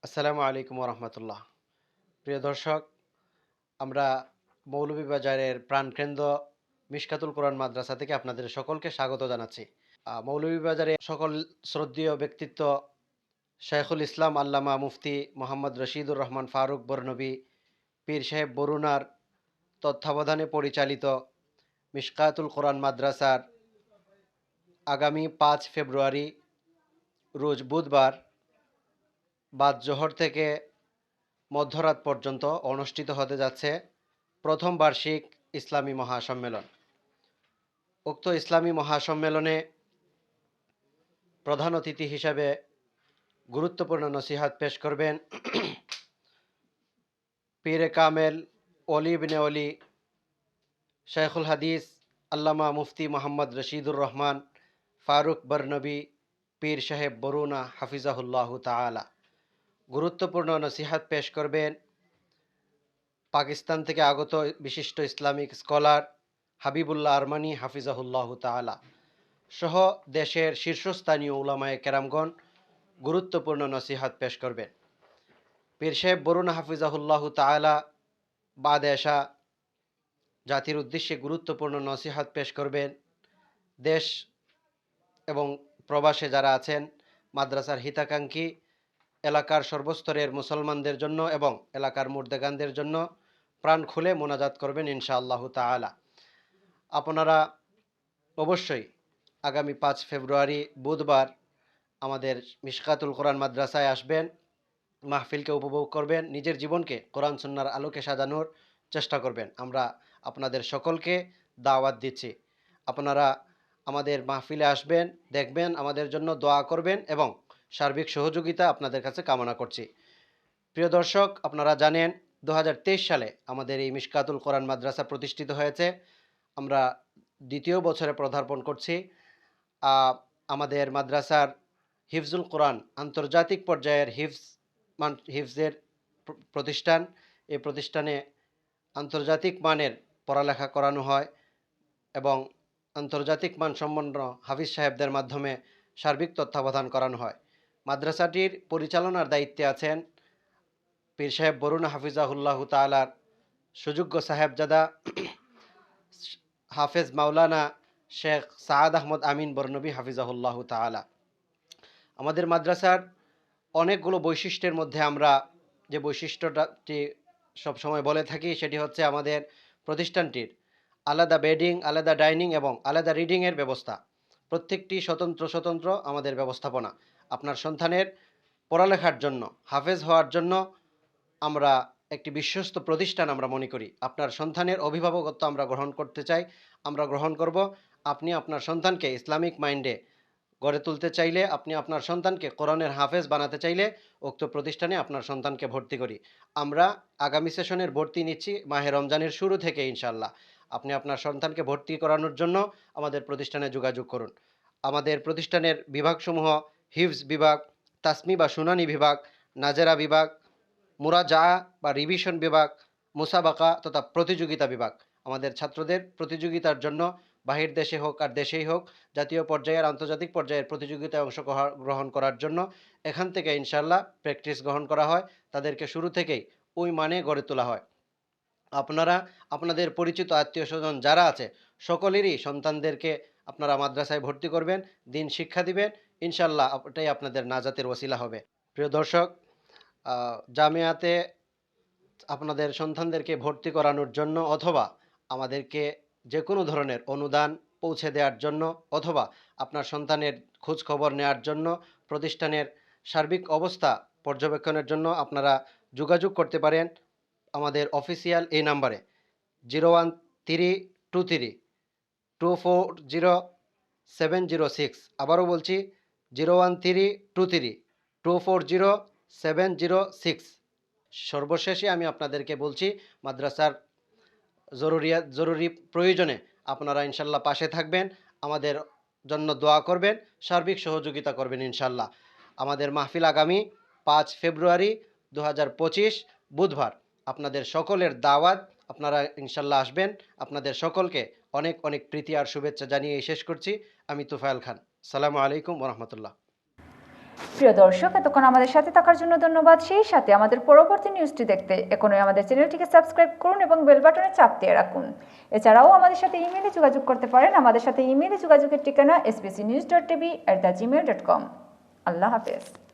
আসসালামু আলাইকুম রহমতুল্লাহ। প্রিয় দর্শক, আমরা মৌলভীবাজারের প্রাণকেন্দ্র মিশকাতুল কোরআন মাদ্রাসা থেকে আপনাদের সকলকে স্বাগত জানাচ্ছি। মৌলভীবাজারে সকল শ্রদ্ধেয় ব্যক্তিত্ব শাইখুল ইসলাম আল্লামা মুফতি মোহাম্মদ রশিদুর রহমান ফারুক বরনবী পীর সাহেব বরুনার তত্ত্বাবধানে পরিচালিত মিশকাতুল কোরআন মাদ্রাসার আগামী 5 ফেব্রুয়ারি রোজ বুধবার বাদ জোহর থেকে মধ্যরাত পর্যন্ত অনুষ্ঠিত হতে যাচ্ছে প্রথম বার্ষিক ইসলামী মহাসম্মেলন। উক্ত ইসলামী মহাসম্মেলনে প্রধান অতিথি হিসাবে গুরুত্বপূর্ণ নসিহাত পেশ করবেন পীরে কামেল অলি ইবনে অলি শাইখুল হাদিস আল্লামা মুফতি মোহাম্মদ রশিদুর রহমান ফারুক বরনবী পীর সাহেব বরুনা হাফিজাহুল্লাহ তাআলা। গুরুত্বপূর্ণ নসিহাত পেশ করবেন পাকিস্তান থেকে আগত বিশিষ্ট ইসলামিক স্কলার হাবিবুল্লাহ আরমানি হাফিজাহুল্লাহ তাআলা সহ দেশের শীর্ষস্থানীয় উলামায়ে কেরামগণ গুরুত্বপূর্ণ নসিহাত পেশ করবেন। পীর সাহেব বরুনা হাফিজাহুল্লাহ তাআলা বাদে আসা জাতির উদ্দেশ্যে গুরুত্বপূর্ণ নসিহাত পেশ করবেন দেশ এবং প্রবাসে যারা আছেন মাদ্রাসার হিতাকাঙ্ক্ষী এলাকার সর্বস্তরের মুসলমানদের জন্য এবং এলাকার মুর্দেগানদের জন্য প্রাণ খুলে মোনাজাত করবেন ইনশাআল্লাহ তাআলা। আপনারা অবশ্যই আগামী 5 ফেব্রুয়ারি বুধবার আমাদের মিশকাতুল কোরআন মাদ্রাসায় আসবেন, মাহফিলকে উপভোগ করবেন, নিজের জীবনকে কোরআন সুন্নাহর আলোকে সাজানোর চেষ্টা করবেন। আমরা আপনাদের সকলকে দাওয়াত দিচ্ছি। আপনারা আমাদের মাহফিলে আসবেন, দেখবেন, আমাদের জন্য দোয়া করবেন এবং সার্বিক সহযোগিতা আপনাদের কাছে কামনা করছি। প্রিয় দর্শক, আপনারা জানেন 2023 সালে আমাদের এই মিশকাতুল কোরআন মাদ্রাসা প্রতিষ্ঠিত হয়েছে। আমরা দ্বিতীয় বছরে পদার্পণ করছি। আমাদের মাদ্রাসার হিফজুল কোরআন আন্তর্জাতিক পর্যায়ের হিফজের প্রতিষ্ঠান। এই প্রতিষ্ঠানে আন্তর্জাতিক মানের পড়ালেখা করানো হয় এবং আন্তর্জাতিক মানসম্পন্ন হাফিজ সাহেবদের মাধ্যমে সার্বিক তত্ত্বাবধান করানো হয়। মাদ্রাসাটির পরিচালনার দায়িত্বে আছেন পীর সাহেব বরুনা হাফিজাহুল্লাহ তাআলার সুযোগ্য সাহেবজাদা হাফেজ মাওলানা শেখ সাআদ আহমদ আমিন বরনবী হাফিজাহুল্লাহ তাআলা। আমাদের মাদ্রাসার অনেকগুলো বৈশিষ্ট্যের মধ্যে আমরা যে বৈশিষ্ট্যটি সবসময় বলে থাকি সেটি হচ্ছে আমাদের প্রতিষ্ঠানটির আলাদা বেডিং, আলাদা ডাইনিং এবং আলাদা রিডিংয়ের ব্যবস্থা। প্রত্যেকটি স্বতন্ত্র স্বতন্ত্র আমাদের ব্যবস্থাপনা। আপনার সন্তানের পড়ালেখার জন্য, হাফেজ হওয়ার জন্য আমরা একটি বিশ্বস্ত প্রতিষ্ঠান আমরা মনে করি। আপনার সন্তানের অভিভাবকত্ব আমরা গ্রহণ করতে চাই, আমরা গ্রহণ করব। আপনি আপনার সন্তানকে ইসলামিক মাইন্ডে গড়ে তুলতে চাইলে, আপনি আপনার সন্তানকে কোরআনের হাফেজ বানাতে চাইলে উক্ত প্রতিষ্ঠানে আপনার সন্তানকে ভর্তি করি। আমরা আগামী সেশনের ভর্তি নিচ্ছি মাহে রমজানের শুরু থেকে ইনশাআল্লাহ। আপনি আপনার সন্তানকে ভর্তি করানোর জন্য আমাদের প্রতিষ্ঠানে যোগাযোগ করুন। আমাদের প্রতিষ্ঠানের বিভাগসমূহ হিফজ বিভাগ, তাসমি বা শুনানি বিভাগ, নাজেরা বিভাগ, মুরাজা বা রিভিশন বিভাগ, মুসাবাকা তথা প্রতিযোগিতা বিভাগ। আমাদের ছাত্রদের প্রতিযোগিতার জন্য বাহির দেশে হোক আর দেশেই হোক জাতীয় পর্যায়ের আন্তর্জাতিক পর্যায়ের প্রতিযোগিতায় অংশগ্রহণ করার জন্য এখান থেকে ইনশাআল্লাহ প্র্যাকটিস গ্রহণ করা হয়। তাদেরকে শুরু থেকেই ওই মানে গড়ে তোলা হয়। আপনারা আপনাদের পরিচিত আত্মীয় স্বজন যারা আছে সকলেরই সন্তানদেরকে আপনারা মাদ্রাসায় ভর্তি করবেন, দিন শিক্ষা দিবেন, ইনশাআল্লাহ এটাই আপনাদের নাজাতের ওসিলা হবে। প্রিয় দর্শক, জামিয়াতে আপনাদের সন্তানদেরকে ভর্তি করানোর জন্য অথবা আমাদেরকে যে কোনো ধরনের অনুদান পৌঁছে দেওয়ার জন্য অথবা আপনার সন্তানের খোঁজ খবর নেওয়ার জন্য, প্রতিষ্ঠানের সার্বিক অবস্থা পর্যবেক্ষণের জন্য আপনারা যোগাযোগ করতে পারেন আমাদের অফিসিয়াল এই নাম্বারে 01323240706। আবারও বলছি 01323240706। সর্বশেষে আমি আপনাদেরকে বলছি মাদ্রাসার জরুরি প্রয়োজনে আপনারা ইনশাল্লাহ পাশে থাকবেন, আমাদের জন্য দোয়া করবেন, সার্বিক সহযোগিতা করবেন ইনশাল্লাহ। আমাদের মাহফিল আগামী 5 ফেব্রুয়ারি 2025 বুধবার। আপনাদের সকলের দাওয়াত, আপনারা ইনশাল্লাহ আসবেন। আপনাদের সকলকে অনেক অনেক প্রীতি আর শুভেচ্ছা জানিয়ে শেষ করছি। আমি তুফাইল খান। সালামু আলাইকুম ওরহমতুল্লাহ। প্রিয় দর্শক, এতক্ষণ আমাদের সাথে থাকার জন্য ধন্যবাদ। সেই সাথে আমাদের পরবর্তী নিউজটি দেখতে এখনই আমাদের চ্যানেলটিকে সাবস্ক্রাইব করুন এবং বেল বাটনে চাপ দিয়ে রাখুন। এছাড়াও আমাদের সাথে ইমেইলে যোগাযোগ করতে পারেন। আমাদের সাথে ইমেইলে যোগাযোগের ঠিকানা sbcnews.tv@gmail.com। আল্লাহ হাফেজ।